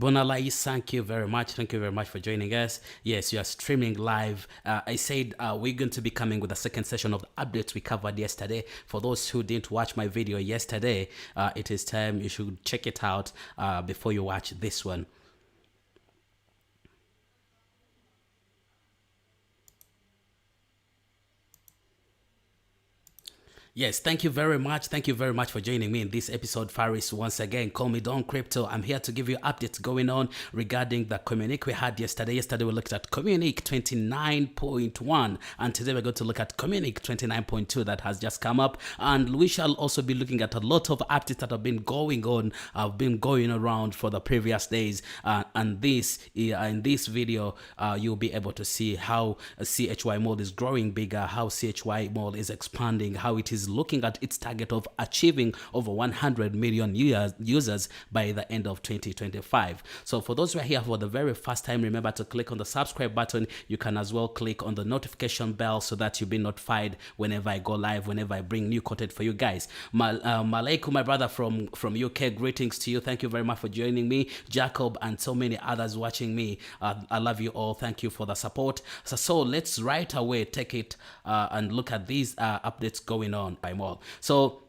Bonalai, thank you very much. Thank you very much for joining us. Yes, you are streaming live. I said we're going to be coming with the second session of the updates we covered yesterday. For those who didn't watch my video yesterday, it is time you should check it out before you watch this one. Yes, thank you very much. Thank you very much for joining me in this episode, Faris. Once again, call me Doncrypto. I'm here to give you updates going on regarding the communique we had yesterday. Yesterday, we looked at communique 29.1, and today we're going to look at communique 29.2 that has just come up. And we shall also be looking at a lot of updates that have been going on, going around for the previous days. And in this video, you'll be able to see how Chy Mall is growing bigger, how Chy Mall is expanding, how it is looking at its target of achieving over 100 million users by the end of 2025. So for those who are here for the very first time, remember to click on the subscribe button. You can as well click on the notification bell so that you'll be notified whenever I go live, whenever I bring new content for you guys. Malaikum, my brother from UK, greetings to you. Thank you very much for joining me. Jacob and so many others watching me. I love you all. Thank you for the support. So let's right away take it and look at these updates going on by Mall. So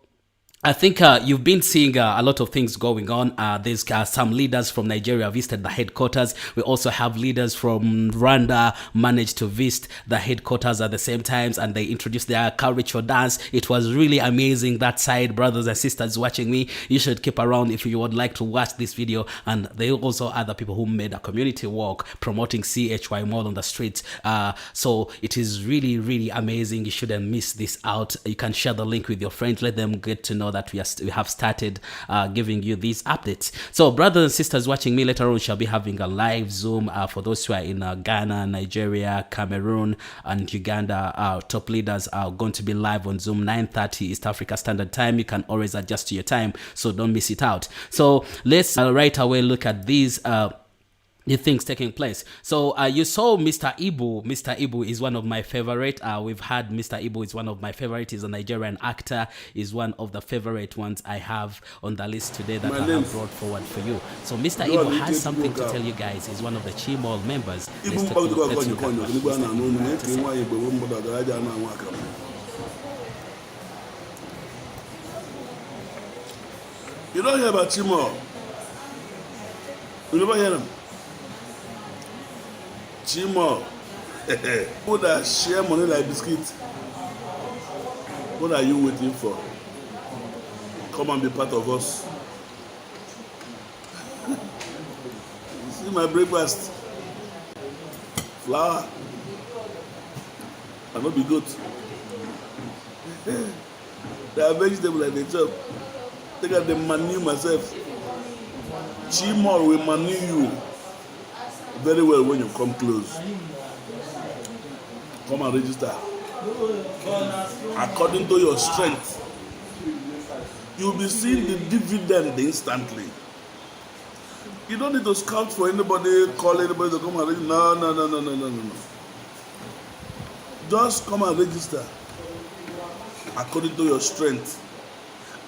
I think you've been seeing a lot of things going on. There's some leaders from Nigeria visited the headquarters. We also have leaders from Rwanda managed to visit the headquarters at the same times, and they introduced their cultural dance. It was really amazing that side. Brothers and sisters watching me, you should keep around if you would like to watch this video. And there are also other people who made a community walk promoting Chy Mall on the streets. So it is really, really amazing. You shouldn't miss this out. You can share the link with your friends. Let them get to know that we have started giving you these updates. So brothers and sisters watching me, later on we shall be having a live Zoom for those who are in Ghana, Nigeria, Cameroon, and Uganda. Our top leaders are going to be live on Zoom 9:30 East Africa Standard Time. You can always adjust to your time, so don't miss it out. So let's right away look at these the things taking place. So you saw Mr. Ibu. Mr. Ibu is one of my favorite. We've had Mr. Ibu is one of my favorite. He's a Nigerian actor. Is one of the favorite ones I have on the list today that I have brought forward for you. So Mr. Ibu has something to tell you guys. He's one of the Chy Mall members. Let's take a look at what you don't hear about Chy Mall. You never hear them. Chy Mall. People that share money like biscuits. What are you waiting for? Come and be part of us. You see my breakfast? Flour. And not be good. There are vegetables like they chop. Take out the menu myself. Chy Mall will manu you very well when you come close. Come and register. According to your strength, you'll be seeing the dividend instantly. You don't need to scout for anybody, call anybody to come and register. No. Just come and register according to your strength.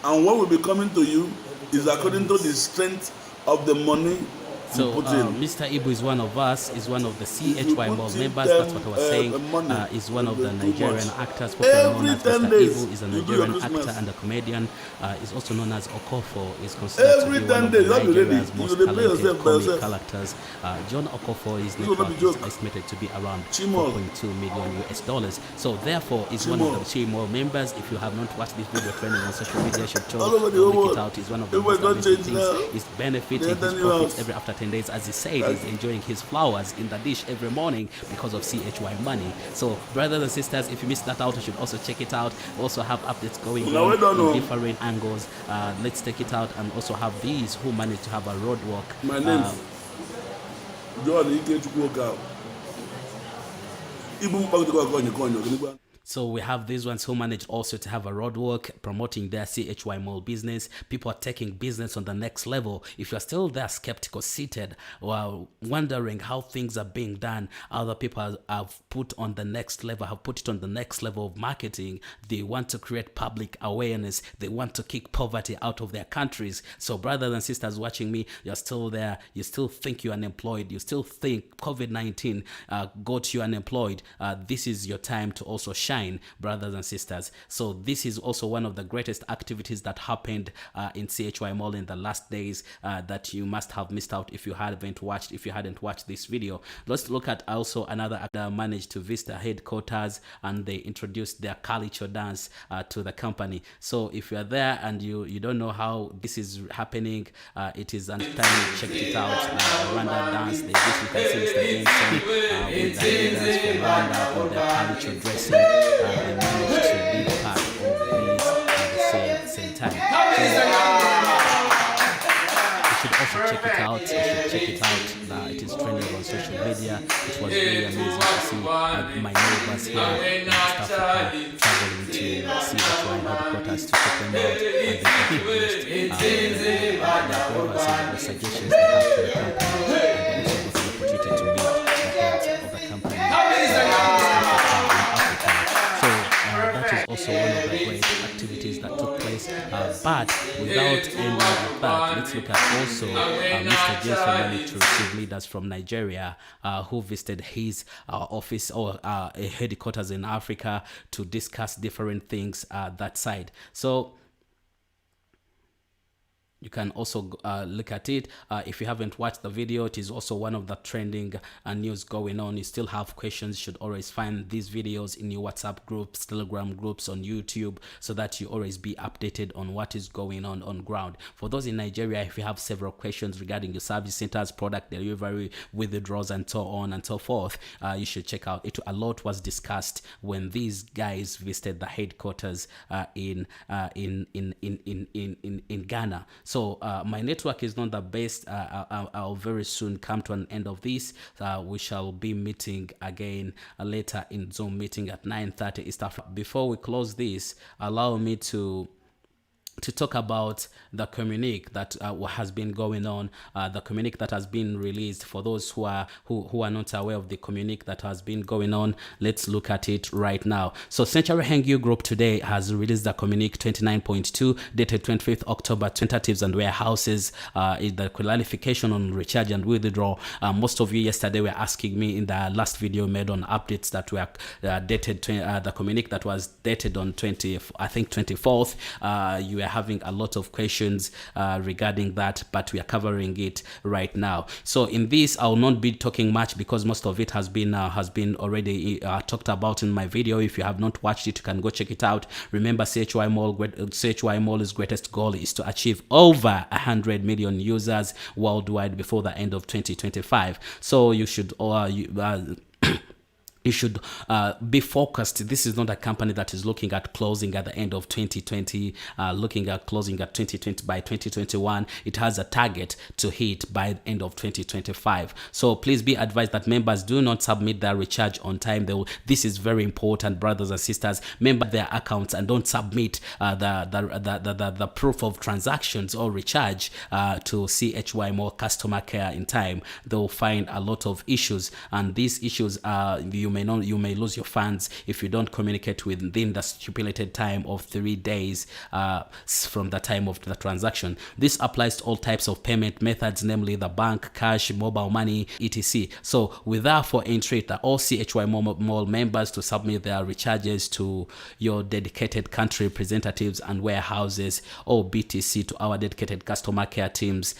And what will be coming to you is according to the strength of the money. So Mr. Ibu is one of us, is one of the Chy Mall members. That's what I was saying. Is one of the Nigerian actors, popularly known as Mr. Ibu. Is a Nigerian actor and a comedian. Is also known as Okofo. Is considered to be one of Nigeria's most talented comic characters. John Okofo, his net worth is estimated to be around $4.2 million. So therefore, is one of the Chy Mall members. If you have not watched this video trending on social media, you should check it out. Is one of the most amazing things. Is benefiting his profits every after 10 days. As he said, he's enjoying his flowers in the dish every morning because of Chy money. So brothers and sisters, if you missed that out, you should also check it out. We also have updates going on in different angles. Let's take it out and also have these who managed to have a road walk. My name John, he came to walk out. So we have these ones who managed also to have a roadwork promoting their Chy Mall business. People are taking business on the next level. If you're still there skeptical, seated, or wondering how things are being done, other people have put on the next level, have put it on the next level of marketing. They want to create public awareness. They want to kick poverty out of their countries. So brothers and sisters watching me, you're still there. You still think you're unemployed. You still think COVID-19 got you unemployed. This is your time to also shine, brothers and sisters. So this is also one of the greatest activities that happened in Chy Mall in the last days that you must have missed out if you hadn't watched this video. Let's look at also another actor managed to visit their headquarters, and they introduced their culture dance to the company. So if you're there and you don't know how this is happening, it is time to check it out. Rwanda dance, they did, you can see Mr. Jameson with the leaders from Rwanda on their culture dressing. They managed to be part of this at the same time. So you should also check it out. You should check it out. It is trending on social media. It was really amazing to see my neighbors here in West Africa traveling to see the headquarters to check them out, and they introduced their suggestions they have for the company, and also got the opportunity to meet the heads of the company that is also one of the great activities that took place. But without ending at that, let's look at also Mr. Jason managed to receive leaders from Nigeria who visited his office or headquarters in Africa to discuss different things that side. So you can also look at it. If you haven't watched the video, it is also one of the trending news going on. You still have questions, you should always find these videos in your WhatsApp groups, Telegram groups, on YouTube, so that you always be updated on what is going on ground. For those in Nigeria, if you have several questions regarding your service centers, product delivery, withdrawals, and so on and so forth, you should check out it. A lot was discussed when these guys visited the headquarters in Ghana. So my network is not the best. I'll very soon come to an end of this. We shall be meeting again later in Zoom meeting at 9:30 East Africa. Before we close this, allow me to talk about the communique that has been going on, the communique that has been released. For those who are not aware of the communique that has been going on, let's look at it right now. So Century Hengyu Group today has released the communique 29.2 dated 25th October. Tentatives and warehouses, the clarification on recharge and withdrawal. Most of you yesterday were asking me in the last video made on updates that were dated the communique that was dated on 24th. You are having a lot of questions regarding that, but we are covering it right now. So in this, I will not be talking much because most of it has been already talked about in my video. If you have not watched it, you can go check it out. Remember, Chy Mall's greatest goal is to achieve over 100 million users worldwide before the end of 2025. So you should you should be focused. This is not a company that is looking at closing at the end of 2020, looking at closing at 2020 by 2021. It has a target to hit by the end of 2025. So please be advised that members do not submit their recharge on time. This is very important, brothers and sisters. Member their accounts and don't submit the proof of transactions or recharge to Chy Mall customer care in time. They will find a lot of issues, and these issues you may lose your funds if you don't communicate within the stipulated time of 3 days from the time of the transaction. This applies to all types of payment methods, namely the bank, cash, mobile money, etc. So we therefore entreat all Chy Mall members to submit their recharges to your dedicated country representatives and warehouses or BTC to our dedicated customer care teams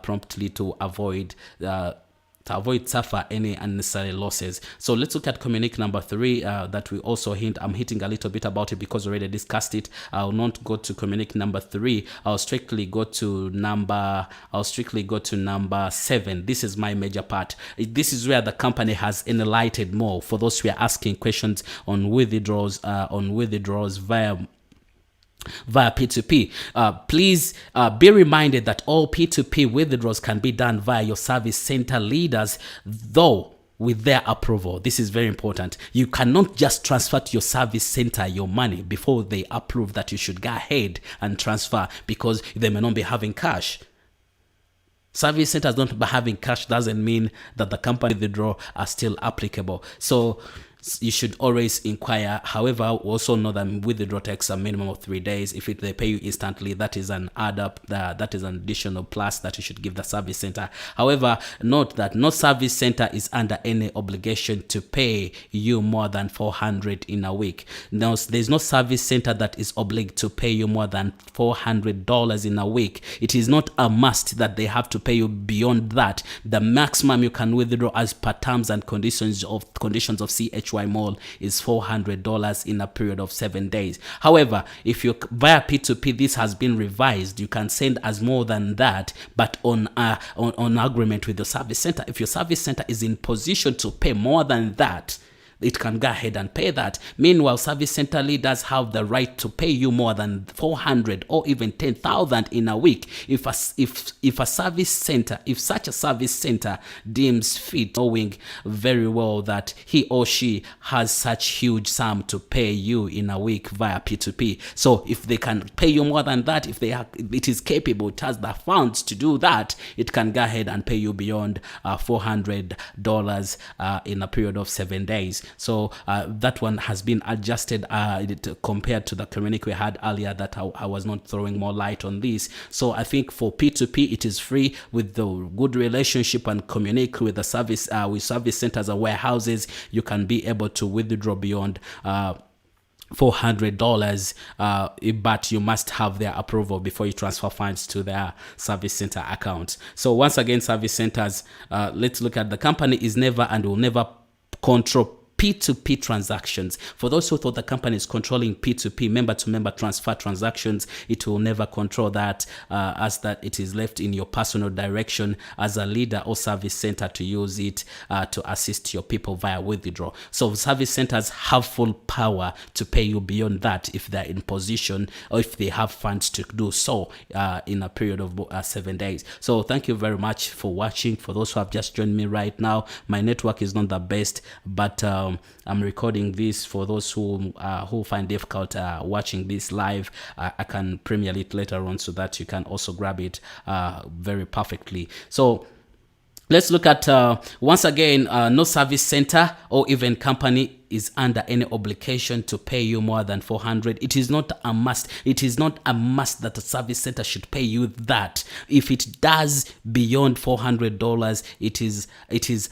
promptly to avoid suffer any unnecessary losses. So let's look at communique number 3 that we also I'm hitting a little bit about it because we already discussed it. I'll not go to communique number 3. I'll strictly go to number 7. This is my major part. This is where the company has enlightened more for those who are asking questions on withdrawals via P2P. Please be reminded that all P2P withdrawals can be done via your service center leaders, though with their approval. This is very important. You cannot just transfer to your service center your money before they approve that you should go ahead and transfer, because they may not be having cash. Service centers not having cash doesn't mean that the company withdrawal are still applicable. So you should always inquire. However, also know that withdrawal takes a minimum of 3 days. If they pay you instantly, that is an add up, that is an additional plus that you should give the service center. However, note that no service center is under any obligation to pay you more than $400 in a week. Now, there's no service center that is obliged to pay you more than $400 in a week. It is not a must that they have to pay you beyond that. The maximum you can withdraw as per terms and conditions of Chy Mall is $400 in a period of 7 days. However, if you via P2P, this has been revised. You can send as more than that, but on agreement with the service center. If your service center is in position to pay more than that, it can go ahead and pay that. Meanwhile, service center leaders have the right to pay you more than 400 or even 10,000 in a week if such a service center deems fit, knowing very well that he or she has such huge sum to pay you in a week via P2P. So if they can pay you more than that, if it is capable, it has the funds to do that, it can go ahead and pay you beyond $400 in a period of 7 days. So that one has been adjusted compared to the communique we had earlier, that I was not throwing more light on this. So I think for P2P, it is free. With the good relationship and communicate with the service centers and warehouses, you can be able to withdraw beyond $400, but you must have their approval before you transfer funds to their service center account. So once again, service centers, let's look at the company is never and will never control P2P transactions. For those who thought the company is controlling P2P, member-to-member transfer transactions, it will never control that, as that it is left in your personal direction as a leader or service center to use it to assist your people via withdrawal. So service centers have full power to pay you beyond that if they're in position or if they have funds to do so in a period of 7 days. So thank you very much for watching. For those who have just joined me right now, my network is not the best, but I'm recording this for those who find difficult watching this live. I can premiere it later on so that you can also grab it very perfectly. So let's look at once again, no service center or even company is under any obligation to pay you more than 400. It is not a must. It is not a must that a service center should pay you that. If it does beyond $400, it is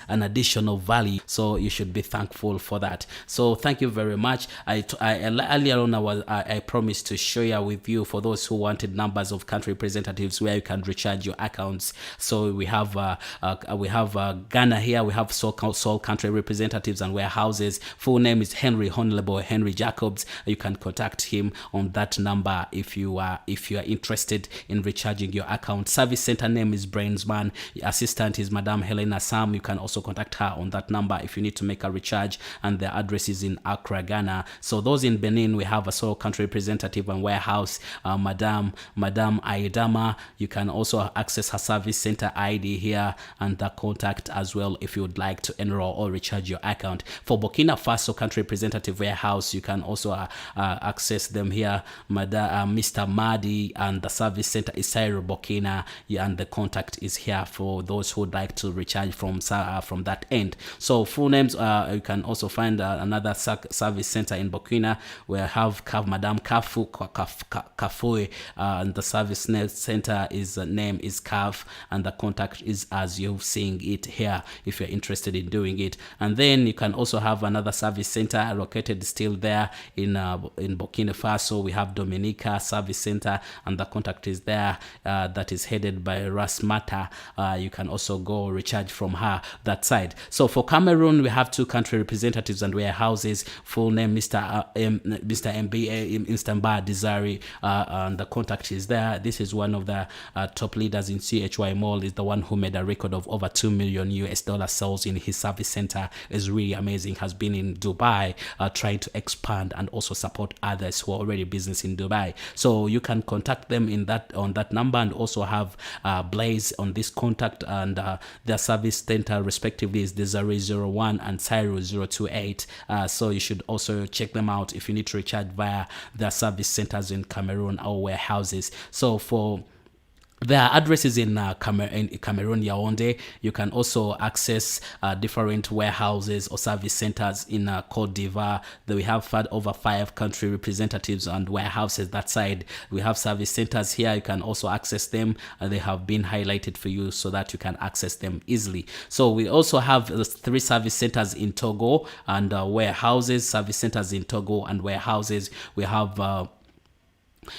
an additional value. So you should be thankful for that. So thank you very much. Earlier on I promised to share with you, for those who wanted numbers of country representatives where you can recharge your accounts. So we have Ghana here. We have sole country representatives and warehouses. Full name is Honorable Henry Jacobs. You can contact him on that number if you are interested in recharging your account. Service center name is Brainsman. Assistant is Madam Helena Sam. You can also contact her on that number if you need to make a recharge, and the address is in Accra, Ghana. So those in Benin, we have a sole country representative and warehouse, Madam Aidama. You can also access her service center ID here and the contact as well if you would like to enroll or recharge your account. For Burkina Faso country representative warehouse, you can also access them here, Mr. Madi, and the service center is Sairu Burkina, and the contact is here for those who would like to recharge from that end. So full names, you can also find another service center in Burkina. We have Madam Kafui, and the service center name is Kaf, and the contact is as you're seeing it here if you're interested in doing it. And then you can also have another service center located still there in Burkina Faso. We have Dominica service center, and the contact is there, that is headed by Rasmata. You can also go recharge from her that side. So for Cameroon, we have two country representatives and warehouses. Full name Mr. MBA Instambar Desari, and the contact is there. This is one of the top leaders in Chy Mall, is the one who made a record of over $2 million US sales in his service center. Is really amazing. Has been in in Dubai, trying to expand and also support others who are already business in Dubai. So you can contact them on that number, and also have Blaze on this contact, and their service center respectively is the 001 and Sairu 028. So you should also check them out if you need to recharge via their service centers in Cameroon or warehouses. So for their addresses in Cameroon, Yaoundé. You can also access different warehouses or service centers in Cote d'Ivoire. We have over 5 country representatives and warehouses that side. We have service centers here. You can also access them. They have been highlighted for you so that you can access them easily. So we also have 3 service centers in Togo and warehouses, service centers in Togo and warehouses. We have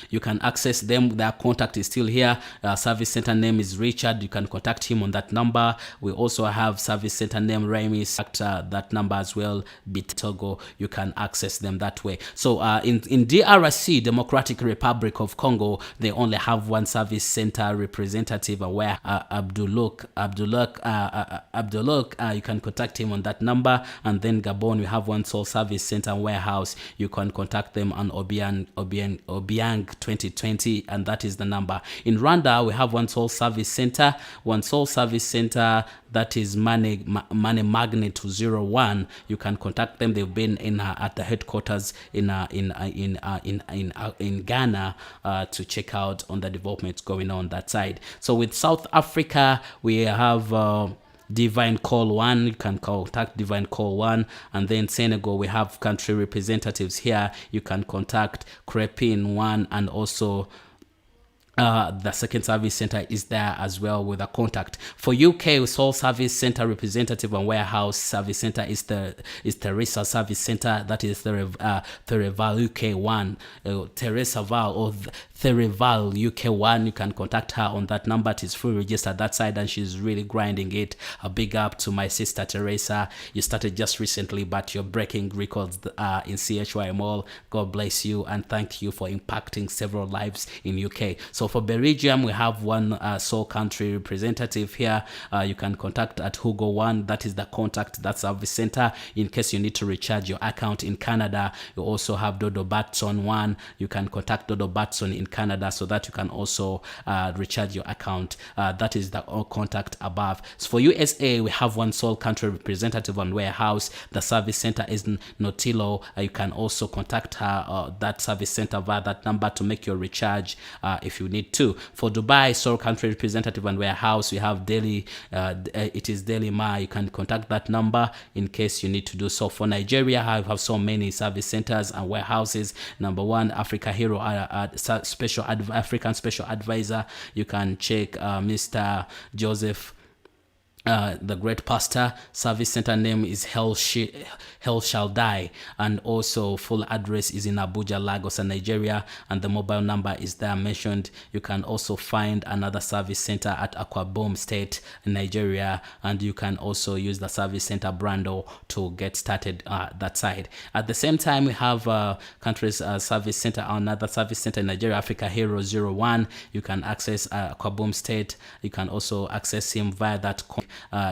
you can access them. Their contact is still here. Service center name is Richard. You can contact him on that number. We also have service center name Remis. That number as well. Bit Togo. You can access them that way. So in DRC, Democratic Republic of Congo, they only have 1 service center representative, where Abduluk. You can contact him on that number. And then Gabon, we have 1 sole service center warehouse. You can contact them on Obiang 2020, and that is the number. In Rwanda, we have 1 sole service center. That is Money Magnet 01. You can contact them. They've been in at the headquarters in Ghana to check out on the developments going on that side. So with South Africa, we have Divine Call 1. You can contact Divine Call 1. And then Senegal, we have country representatives here. You can contact Crepin 1, and also the second service center is there as well with a contact. For UK, sole service center representative and warehouse service center is Teresa Service Center. That is Thereval UK1, Teresa Val or Thereval UK1. You can contact her on that number. It is fully registered that side, and she's really grinding it. A big up to my sister Teresa. You started just recently, but you're breaking records in Chy Mall. God bless you, and thank you for impacting several lives in UK. So for Belgium, we have 1 sole country representative here. You can contact at Hugo 1. That is the contact, that service center, in case you need to recharge your account. In Canada, you also have Dodo Batson 1. You can contact Dodo Batson in Canada so that you can also recharge your account. That is the contact above. So for USA, we have 1 sole country representative and warehouse. The service center is Notilo. You can also contact her, that service center, via that number to make your recharge if you need to. For Dubai, sole country representative and warehouse, we have Delhi. It is Delhi Ma. You can contact that number in case you need to do so. For Nigeria, I have so many service centers and warehouses. Number 1, Africa Hero, African Special Advisor. You can check Mr. Joseph, the great pastor. Service center name is Hell Shall Die, and also full address is in Abuja, Lagos, and Nigeria, and the mobile number is there mentioned. You can also find another service center at Akwa State in Nigeria, and you can also use the service center Brando to get started that side. At the same time, we have countries service center, another service center in Nigeria, Africa Hero 01. You can access Akwa State. You can also access him via that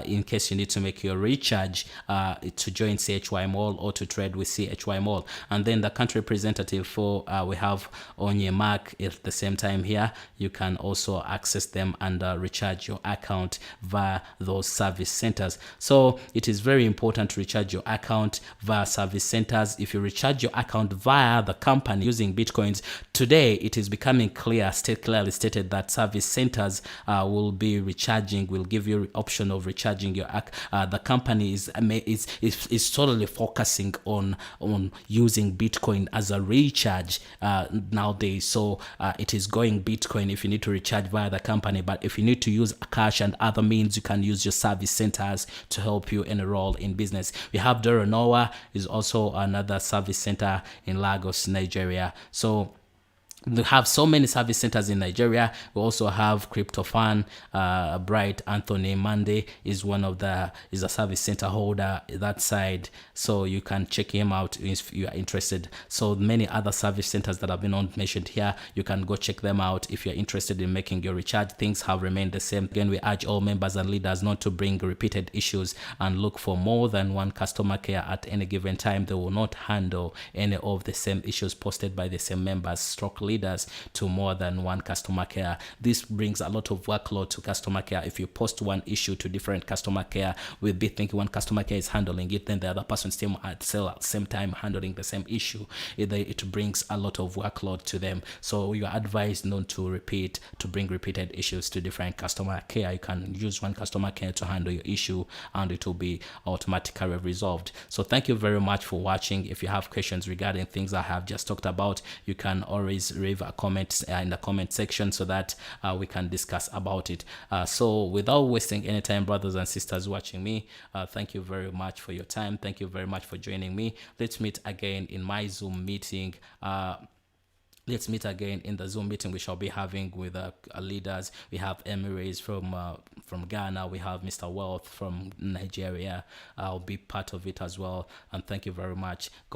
in case you need to make your recharge to join Chy Mall or to trade with Chy Mall. And then the country representative for we have Onye Mark at the same time here. You can also access them and recharge your account via those service centers. So it is very important to recharge your account via service centers. If you recharge your account via the company using Bitcoins, today it is becoming clearly stated that service centers will be recharging, will give you option of recharging your the company is totally focusing on using Bitcoin as a recharge nowadays. So it is going Bitcoin if you need to recharge via the company, but if you need to use cash and other means, you can use your service centers to help you enroll in business. We have Doronoa is also another service center in Lagos, Nigeria. So We have so many service centers in Nigeria. We also have CryptoFan, Bright Anthony Monday is is a service center holder that side. So you can check him out if you are interested. So many other service centers that have been mentioned here, you can go check them out if you're interested in making your recharge. Things have remained the same. Again, we urge all members and leaders not to bring repeated issues and look for more than one customer care at any given time. They will not handle any of the same issues posted by the same members, stroke leaders, to more than one customer care. This brings a lot of workload to customer care. If you post one issue to different customer care, we'll be thinking one customer care is handling it, then the other person still at the same time handling the same issue. It brings a lot of workload to them. So you are advised not to bring repeated issues to different customer care. You can use one customer care to handle your issue and it will be automatically resolved. So thank you very much for watching. If you have questions regarding things I have just talked about, you can always leave a comment in the comment section so that we can discuss about it. So without wasting any time, brothers and sisters watching me, thank you very much for your time. Thank you very much for joining me. Let's meet again in my Zoom meeting. Let's meet again in the Zoom meeting we shall be having with leaders. We have Emirates from Ghana. We have Mr. Wealth from Nigeria. I'll be part of it as well. And thank you very much.